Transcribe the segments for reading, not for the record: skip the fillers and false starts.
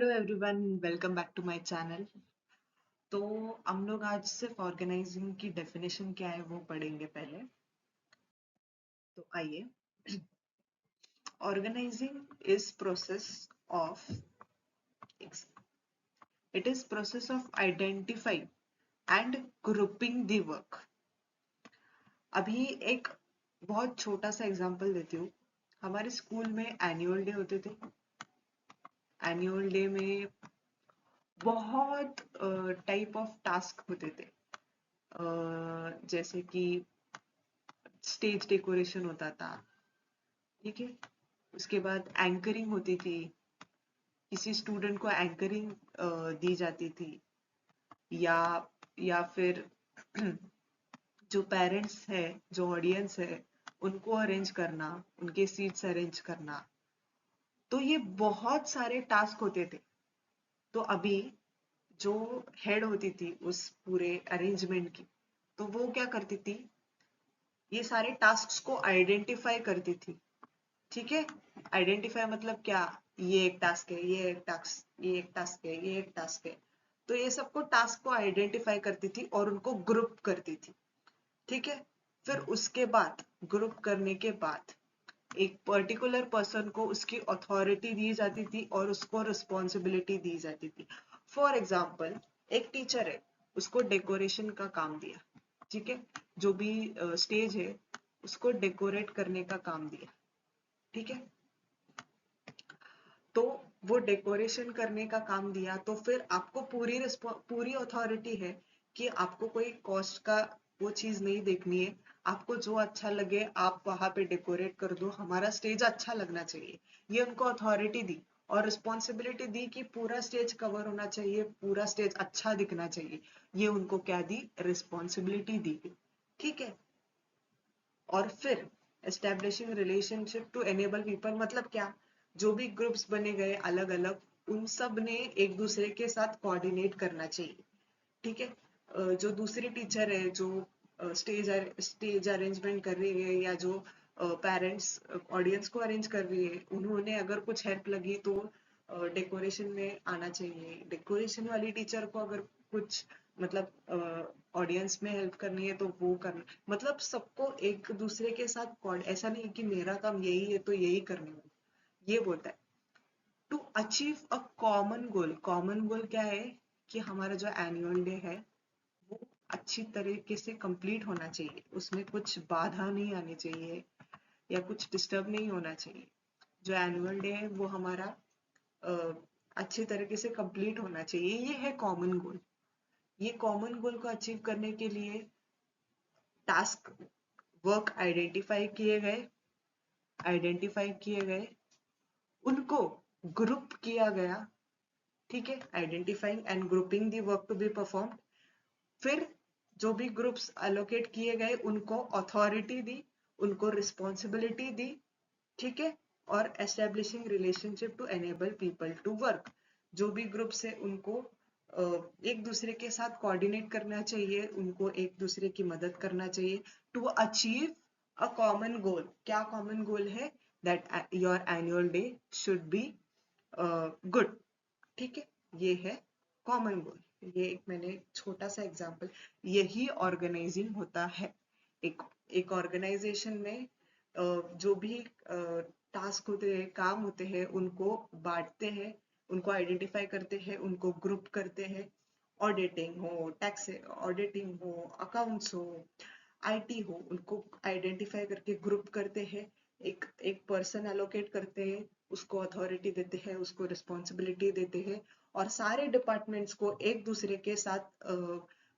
Hello everyone, welcome back to my channel. तो हम लोग आज सिर्फ ऑर्गेनाइजिंग की डेफिनेशन क्या है वो पढ़ेंगे पहले। तो आइए। Organizing is process of it is process of identify and grouping the work. अभी एक बहुत छोटा सा एग्जांपल देती हूँ। हमारे स्कूल में एनुअल डे होते थे। एनुअल डे में बहुत टाइप ऑफ टास्क होते थे। जैसे कि स्टेज डेकोरेशन होता था, ठीक है। उसके बाद एंकरिंग होती थी, किसी स्टूडेंट को एंकरिंग दी जाती थी। या फिर जो पेरेंट्स है, जो ऑडियंस है, उनको अरेंज करना, उनके सीट्स अरेंज करना। तो ये बहुत सारे टास्क होते थे। तो अभी जो हेड होती थी उस पूरे अरेंजमेंट की, तो वो क्या करती थी, ये सारे टास्क को आइडेंटिफाई करती थी। ठीक है। आइडेंटिफाई मतलब क्या, ये एक टास्क है, ये एक टास्क, ये एक टास्क है, ये एक टास्क है। तो ये सबको टास्क को आइडेंटिफाई करती थी और उनको ग्रुप करती थी। ठीक है। फिर उसके बाद ग्रुप करने के बाद एक पर्टिकुलर पर्सन को उसकी अथॉरिटी दी जाती थी और उसको रिस्पॉन्सिबिलिटी दी जाती थी। फॉर एग्जाम्पल, एक टीचर है, उसको डेकोरेशन का काम दिया। ठीक है। जो भी स्टेज है उसको डेकोरेट करने का काम दिया। ठीक है। तो वो डेकोरेशन करने का काम दिया, तो फिर आपको पूरी अथॉरिटी है कि आपको कोई कॉस्ट का वो चीज नहीं देखनी है। आपको जो अच्छा लगे आप वहां पे डेकोरेट कर दो, हमारा स्टेज अच्छा लगना चाहिए। ये उनको अथॉरिटी दी और रिस्पॉन्सिबिलिटी दी कि पूरा स्टेज कवर होना चाहिए, पूरा स्टेज अच्छा दिखना चाहिए। ये उनको क्या दी, रिस्पॉन्सिबिलिटी दी गई। ठीक है। और फिर establishing relationship to enable people मतलब क्या, जो भी ग्रुप्स बने गए अलग अलग, उन सब ने एक दूसरे के साथ कोऑर्डिनेट करना चाहिए। ठीक है। जो दूसरी टीचर है, जो स्टेज अरेंजमेंट कर रही है, या जो पेरेंट्स ऑडियंस को अरेंज कर रही है, उन्होंने अगर कुछ हेल्प लगी तो डेकोरेशन में आना चाहिए। डेकोरेशन वाली टीचर को अगर कुछ मतलब ऑडियंस में हेल्प करनी है तो वो करना, मतलब सबको एक दूसरे के साथ ऐसा नहीं कि मेरा काम यही है तो यही करने वाला, ये बोलता है। To achieve a common goal, common goal क्या है कि हमारा जो एनुअल डे है वो अच्छी तरीके से कंप्लीट होना चाहिए, उसमें कुछ बाधा नहीं आनी चाहिए या कुछ डिस्टर्ब नहीं होना चाहिए। जो एनुअल डे है वो हमारा अ, अच्छी तरीके से कंप्लीट होना चाहिए, ये है कॉमन गोल। ये कॉमन गोल को अचीव करने के लिए टास्क वर्क आइडेंटिफाई किए गए, उनको ग्रुप किया गया। ठीक है। Identifying and grouping the work to be perform. फिर जो भी ग्रुप्स अलोकेट किए गए उनको अथॉरिटी दी, उनको रिस्पॉन्सिबिलिटी दी। ठीक है। और establishing relationship to enable people to work. जो भी ग्रुप्स है उनको एक दूसरे के साथ कोऑर्डिनेट करना चाहिए, उनको एक दूसरे की मदद करना चाहिए to achieve a common goal. क्या कॉमन गोल है, that your annual day should be good. ठीक है। ये है कॉमन गोल। ये एक मैंने छोटा सा एग्जांपल, यही ऑर्गेनाइजिंग होता है। एक एक ऑर्गेनाइजेशन में जो भी टास्क होते हैं, काम होते हैं, उनको बांटते हैं, उनको आइडेंटिफाई करते हैं, उनको ग्रुप करते हैं। ऑडिटिंग हो, टैक्स ऑडिटिंग हो, अकाउंट्स हो, आईटी हो, उनको आइडेंटिफाई करके ग्रुप करते हैं। एक एक पर्सन एलोकेट करते हैं, उसको अथॉरिटी देते हैं, उसको रिस्पॉन्सिबिलिटी देते हैं, और सारे डिपार्टमेंट्स को एक दूसरे के साथ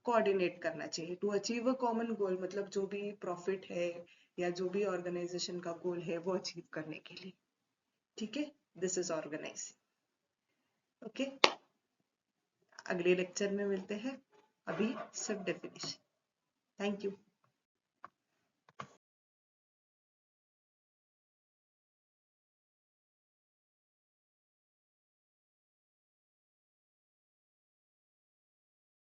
कोऑर्डिनेट करना चाहिए to achieve a common goal. मतलब जो भी प्रॉफिट है या जो भी ऑर्गेनाइजेशन का गोल है वो अचीव करने के लिए। ठीक है। This is organising. ओके। अगले लेक्चर में मिलते हैं। अभी सिर्फ डेफिनेशन। Thank you.